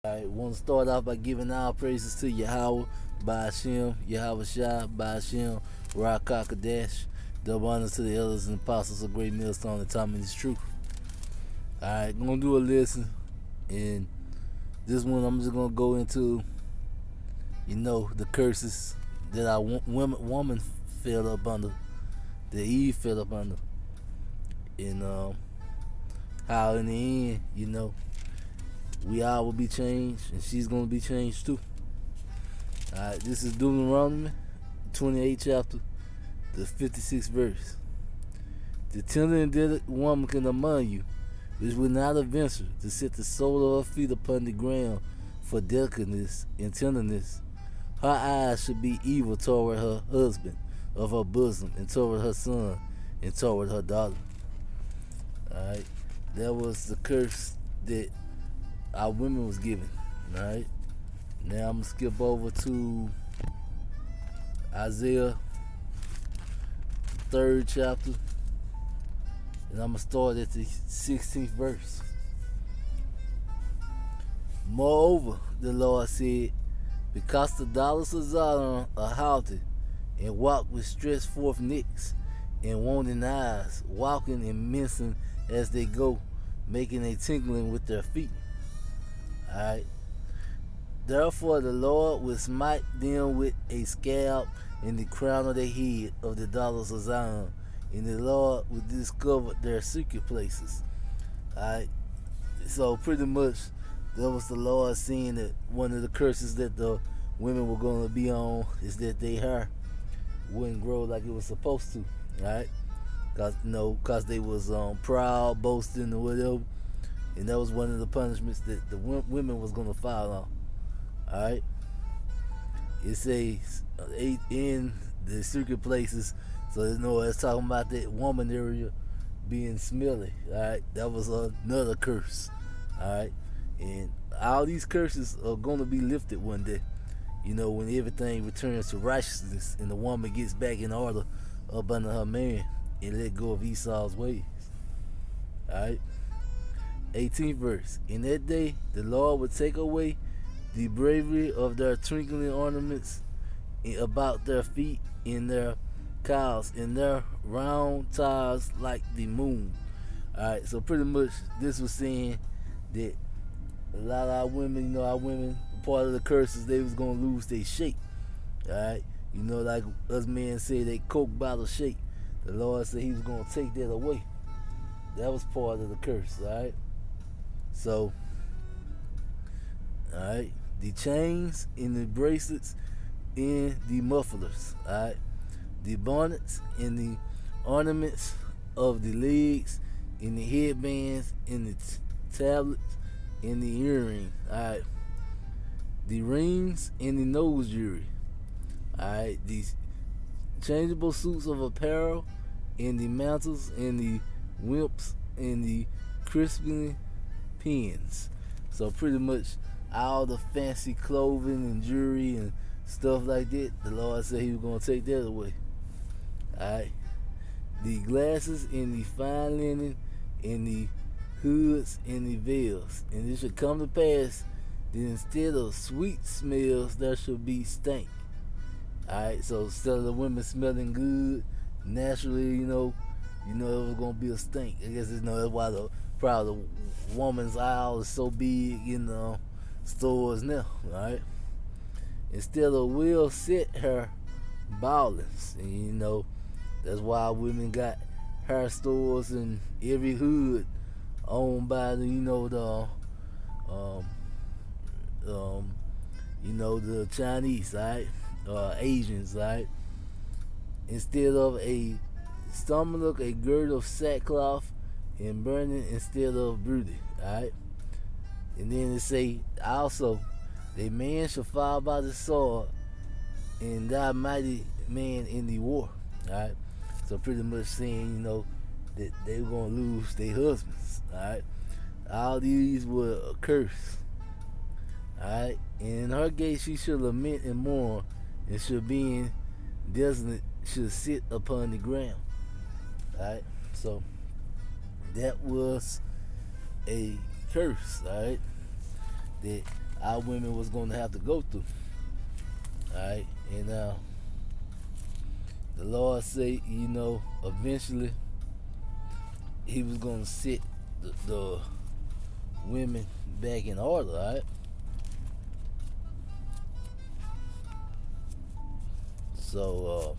I want to start off by giving all praises to Yahweh, Ba'ashem, Yahweh Shah, Ba'ashem, Rock Kakadash. Double honors to the elders and apostles of Great Millstone and Tommy is true. Alright, gonna do a lesson, and this one I'm just gonna go into, the curses that our woman fell up under, that Eve fell up under, and how in the end, we all will be changed, and she's gonna be changed too. Alright, this is Deuteronomy 28 chapter, the 56th verse. The tender and delicate woman can among you, which will not adventure to set the sole of her feet upon the ground for delicateness and tenderness. Her eyes should be evil toward her husband of her bosom, and toward her son, and toward her daughter. Alright, that was the curse that our women was given. Alright, now I'm gonna skip over to Isaiah 3rd chapter, and I'm gonna start at the 16th verse. Moreover, the Lord said, because the daughters of Zion are haughty, and walk with stretched forth necks, and wanting eyes, walking and mincing as they go, making a tinkling with their feet. Alright. Therefore the Lord will smite them with a scab in the crown of their head of the daughters of Zion, and the Lord will discover their secret places. Alright. So pretty much that was the Lord saying that one of the curses that the women were going to be on is that their hair wouldn't grow like it was supposed to. Alright. Cause they was proud, boasting, or whatever. And that was one of the punishments that the women was going to file on. Alright? It says in the secret places, so it's talking about that woman area being smelly. Alright? That was another curse. Alright? And all these curses are going to be lifted one day. When everything returns to righteousness and the woman gets back in order up under her man and let go of Esau's ways. Alright? 18th verse. In that day, the Lord will take away the bravery of their twinkling ornaments about their feet, in their cows, in their round tires like the moon. Alright, so pretty much this was saying that a lot of our women, part of the curses, they was going to lose their shape. Alright, like us men say, they Coke bottle shape. The Lord said he was going to take that away. That was part of the curse. Alright. So, alright, the chains and the bracelets and the mufflers, alright, the bonnets and the ornaments of the legs and the headbands and the tablets and the earrings, alright, the rings and the nose jewelry, alright, these changeable suits of apparel and the mantles and the wimps and the crisping pins. So pretty much all the fancy clothing and jewelry and stuff like that, the Lord said he was going to take that away. Alright. The glasses and the fine linen and the hoods and the veils. And it should come to pass that instead of sweet smells, there should be stank. Alright, so instead of the women smelling good, naturally, it was going to be a stink. I guess, that's why probably the woman's aisle is so big in the stores now, right? Instead of well set hair ballings, and that's why women got hair stores in every hood owned by the Chinese, right? Asians, right? Instead of a stomach, a girdle of sackcloth, and burning instead of brooding. Alright? And then it say also, a man shall fall by the sword and die mighty man in the war. Alright? So pretty much saying, that they were gonna lose their husbands. Alright? All these were a curse. Alright? And in her gate she shall lament and mourn, and shall being desolate should sit upon the ground. Alright? So that was a curse, alright, that our women was going to have to go through. All right, and the Lord say, eventually He was going to set the women back in order. All right. So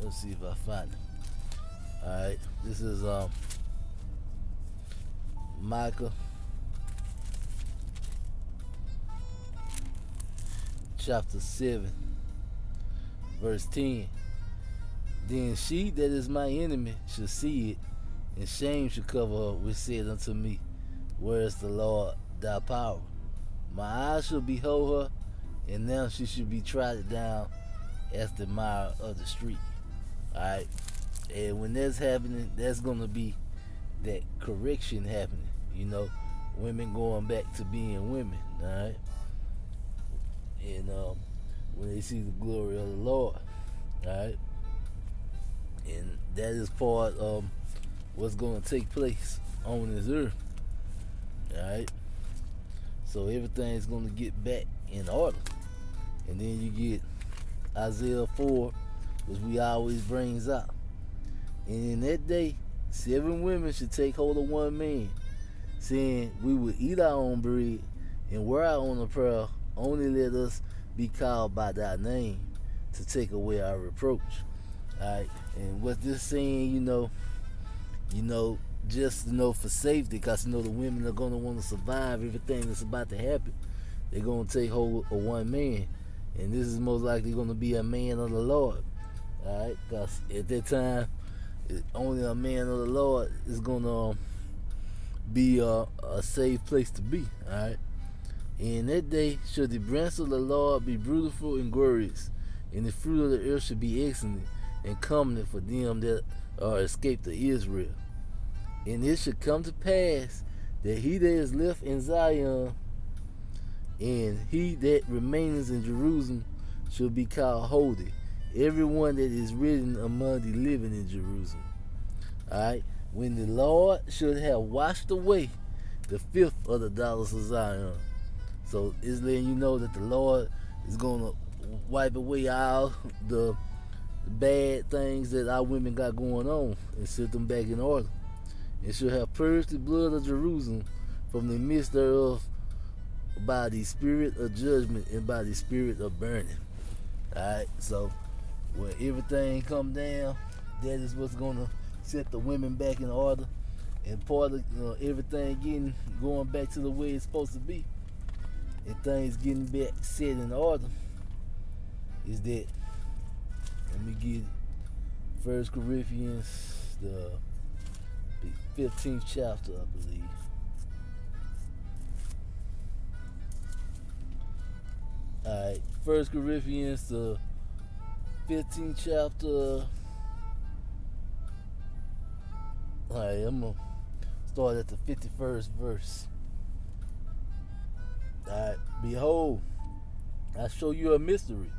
let's see if I find it. All right, this is Micah chapter 7, verse 10. Then she that is my enemy shall see it, and shame shall cover her, which said unto me, where is the Lord thy power? My eyes shall behold her, and now she shall be trodden down as the mire of the street. Alright? And when that's happening, that's going to be that correction happening. Women going back to being women. Alright? And when they see the glory of the Lord. Alright? And that is part of what's going to take place on this earth. Alright? So everything's going to get back in order. And then you get Isaiah 4, which we always brings out. And in that day, 7 women should take hold of one man, saying, we will eat our own bread and wear our own apparel. Only let us be called by thy name to take away our reproach. Alright, and what this saying, just for safety, because the women are gonna want to survive everything that's about to happen. They're gonna take hold of one man, and this is most likely gonna be a man of the Lord. Alright, because at that time, only a man of the Lord is gonna be a safe place to be. Alright. In that day shall the branch of the Lord be beautiful and glorious, and the fruit of the earth shall be excellent and comely for them that are escaped to Israel. And it shall come to pass that he that is left in Zion and he that remains in Jerusalem shall be called holy, everyone that is written among the living in Jerusalem. Alright, when the Lord should have washed away the filth of the daughters of Zion. So it's letting you know that the Lord is going to wipe away all the bad things that our women got going on and set them back in order. And shall have purged the blood of Jerusalem from the midst thereof by the spirit of judgment and by the spirit of burning. Alright, so when everything come down, that is what's going to set the women back in order. And part of everything going back to the way it's supposed to be, and things getting back set in order, is that, let me get 1 Corinthians, the 15th chapter, I believe. Alright, 1 Corinthians, the 15th chapter. Alright, I'm going to start at the 51st verse. Alright, behold, I show you a mystery.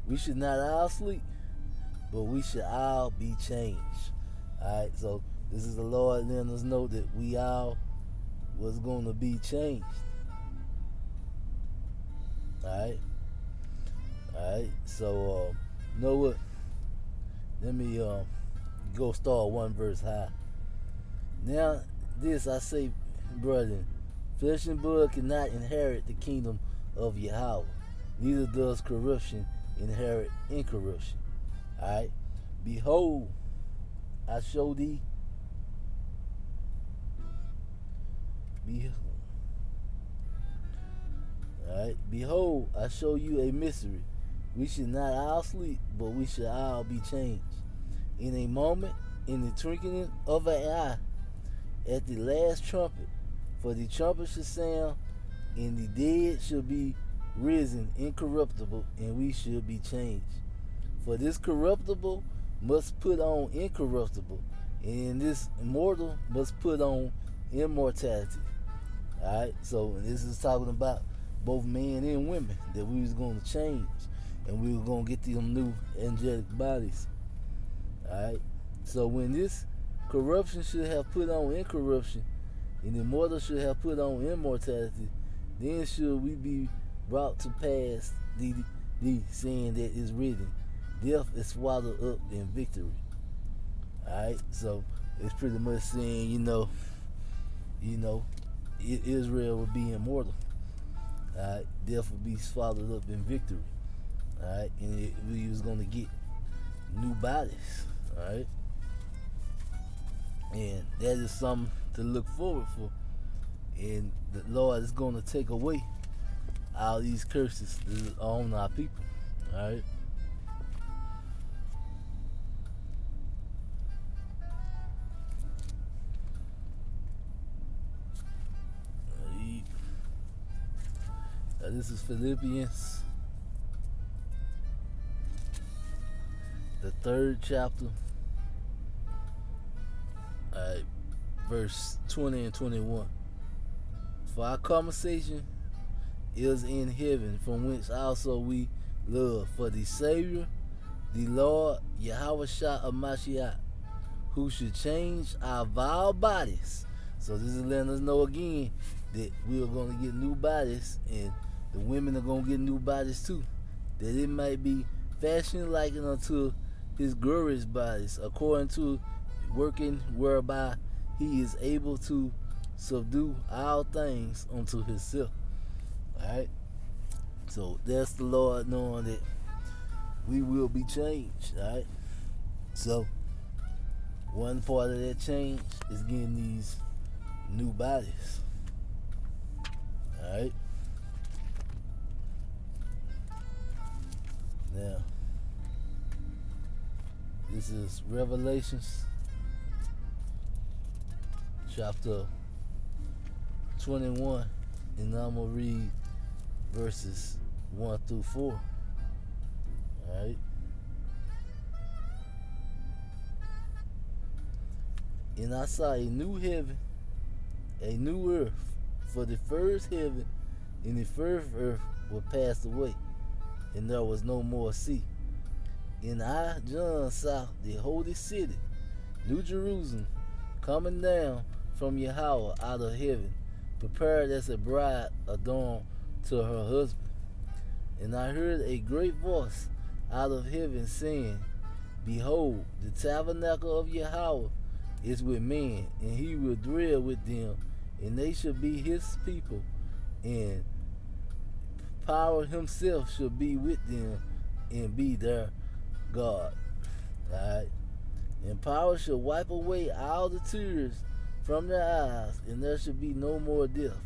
We should not all sleep, but we should all be changed. Alright, so this is the Lord letting us know that we all was going to be changed. Alright, so you know what? Let me go start one verse high. Now this I say, brethren, flesh and blood cannot inherit the kingdom of Yahweh, neither does corruption inherit incorruption. Alright, behold, I show thee. Behold, I show you a mystery. We should not all sleep, but we should all be changed. In a moment, in the twinkling of an eye, at the last trumpet, for the trumpet shall sound, and the dead shall be risen incorruptible, and we shall be changed. For this corruptible must put on incorruptible, and this immortal must put on immortality. Alright, so this is talking about both men and women, that we was going to change, and we were going to get them new angelic bodies. Alright, so when this corruption should have put on incorruption, and the immortal should have put on immortality, Then should we be brought to pass the saying that is written, death is swallowed up in victory. Alright, so it's pretty much saying, Israel would be immortal. Alright, death would be swallowed up in victory. Alright, and we was gonna get new bodies. Alright, and that is something to look forward for. And the Lord is gonna take away all these curses that are on our people. Alright. This is Philippians, the 3rd chapter, verse 20 and 21. For our conversation is in heaven, from whence also we love, for the Savior, the Lord Yahushua of Mashiach, who should change our vile bodies. So this is letting us know again that we are going to get new bodies, and the women are going to get new bodies too, that it might be fashioned like unto his glorious bodies, according to working whereby he is able to subdue all things unto himself. Alright? So that's the Lord knowing that we will be changed. Alright? So one part of that change is getting these new bodies. Alright? Now, this is Revelations chapter 21, and I'm going to read verses 1 through 4. Alright? And I saw a new heaven, a new earth, for the first heaven and the first earth were passed away, and there was no more sea. And I, John, saw the holy city, New Jerusalem, coming down from Yahweh out of heaven, prepared as a bride adorned to her husband. And I heard a great voice out of heaven saying, Behold, the tabernacle of Yahweh is with men, and he will dwell with them, and they shall be his people, and power himself shall be with them and be their God. Alright? And power shall wipe away all the tears from their eyes, and there shall be no more death,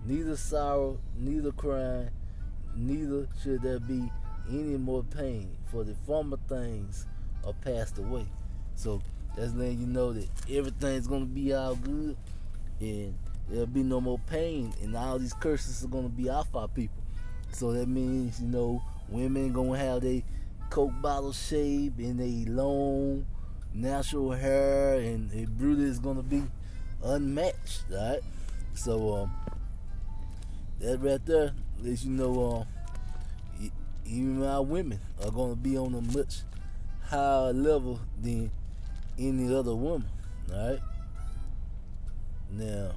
neither sorrow, neither crying, neither should there be any more pain, for the former things are passed away. So that's letting you know that everything's going to be all good, and there'll be no more pain, and all these curses are going to be off our people. So that means, women going to have their Coke bottle shape and they long natural hair, and their beauty is going to be unmatched. Right? So that right there lets you know even our women are going to be on a much higher level than any other woman. Alright? Now,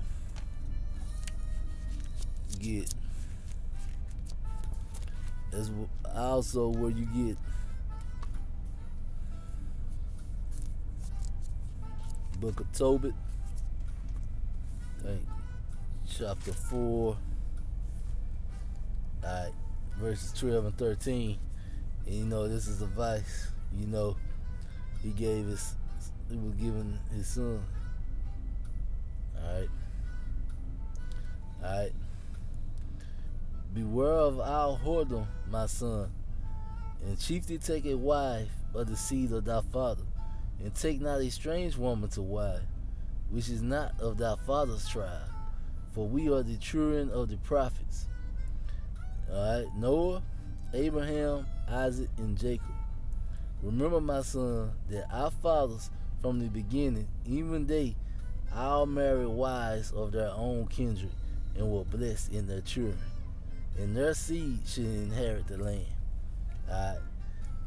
that's also where you get Book of Tobit, chapter 4, alright, verses 12 and 13. And this is advice. He was giving his son. Alright. Beware of our whoredom, my son, and chiefly take a wife of the seed of thy father, and take not a strange woman to wife, which is not of thy father's tribe, for we are the children of the prophets. Alright, Noah, Abraham, Isaac, and Jacob. Remember, my son, that our fathers from the beginning, even they, all married wives of their own kindred, and were blessed in their children, and their seed should inherit the land. Alright.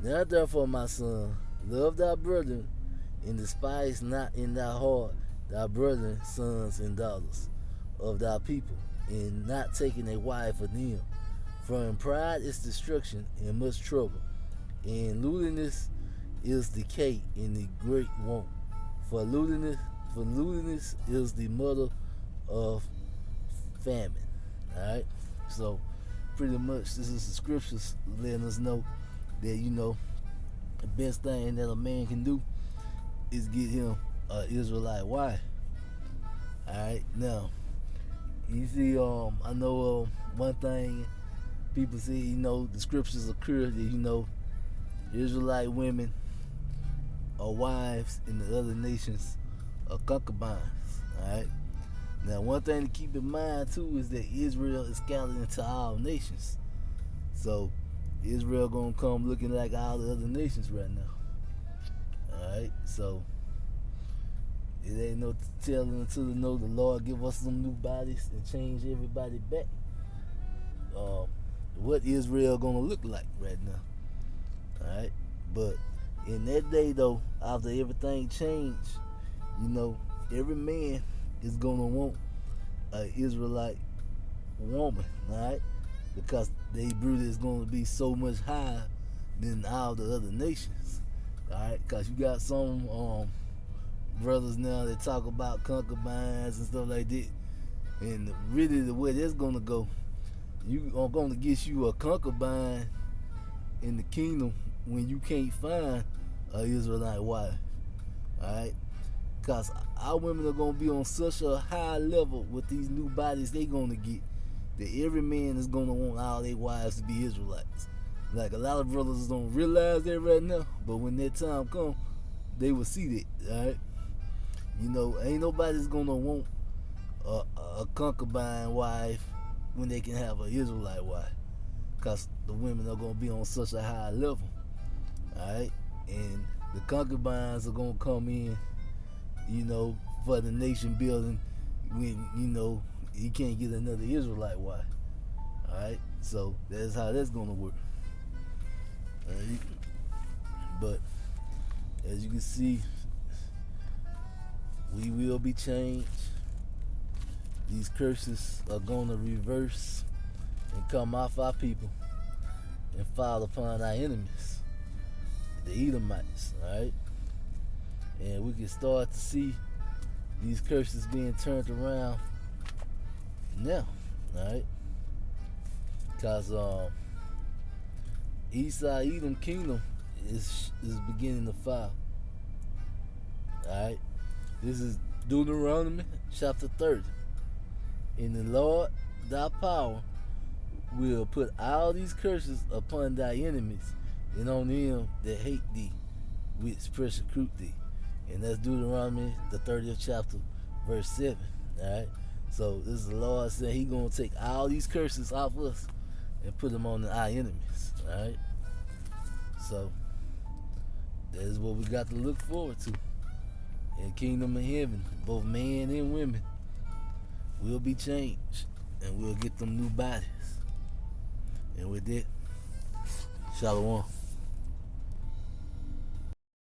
Now therefore, my son, love thy brethren, and despise not in thy heart thy brethren, sons and daughters of thy people, and not taking a wife of them. For in pride is destruction and much trouble, and lewdness is decay and the great want. For lewdness is the mother of famine. Alright? So pretty much this is the scriptures letting us know that the best thing that a man can do is get him an Israelite wife. Alright, now you see, I know one thing people say, the scriptures occur that Israelite women are wives in the other nations are concubines. Alright? Now one thing to keep in mind too is that Israel is scattered into all nations. So Israel gonna come looking like all the other nations right now. Alright, so it ain't no telling until the Lord give us some new bodies and change everybody back. What Israel gonna look like right now? Alright, but in that day though, after everything changed, every man is gonna want an Israelite woman, alright? Because their beauty is gonna be so much higher than all the other nations, alright? Because you got some brothers now that talk about concubines and stuff like that, and really the way that's gonna go, you are gonna get you a concubine in the kingdom when you can't find an Israelite wife, alright? Because our women are gonna be on such a high level with these new bodies they gonna get that every man is gonna want all their wives to be Israelites. Like a lot of brothers don't realize that right now, but when that time come, they will see that, alright? Ain't nobody's gonna want a concubine wife when they can have an Israelite wife, because the women are gonna be on such a high level, alright? And the concubines are gonna come in, for the nation building when you can't get another Israelite wife. Alright, so that's how that's gonna work. Alright? But as you can see, we will be changed. These curses are gonna reverse and come off our people and fall upon our enemies, the Edomites. Alright? And we can start to see these curses being turned around now, alright? Because Esau Edom kingdom is beginning to fall. Alright? This is Deuteronomy chapter 30. And the Lord thy power will put all these curses upon thy enemies and on them that hate thee, which persecute thee. And that's Deuteronomy, the 30th chapter, verse 7. Alright? So this is the Lord saying He gonna take all these curses off us and put them on our enemies. Alright? So that is what we got to look forward to. In kingdom of heaven, both men and women will be changed, and we'll get them new bodies. And with that, Shalom.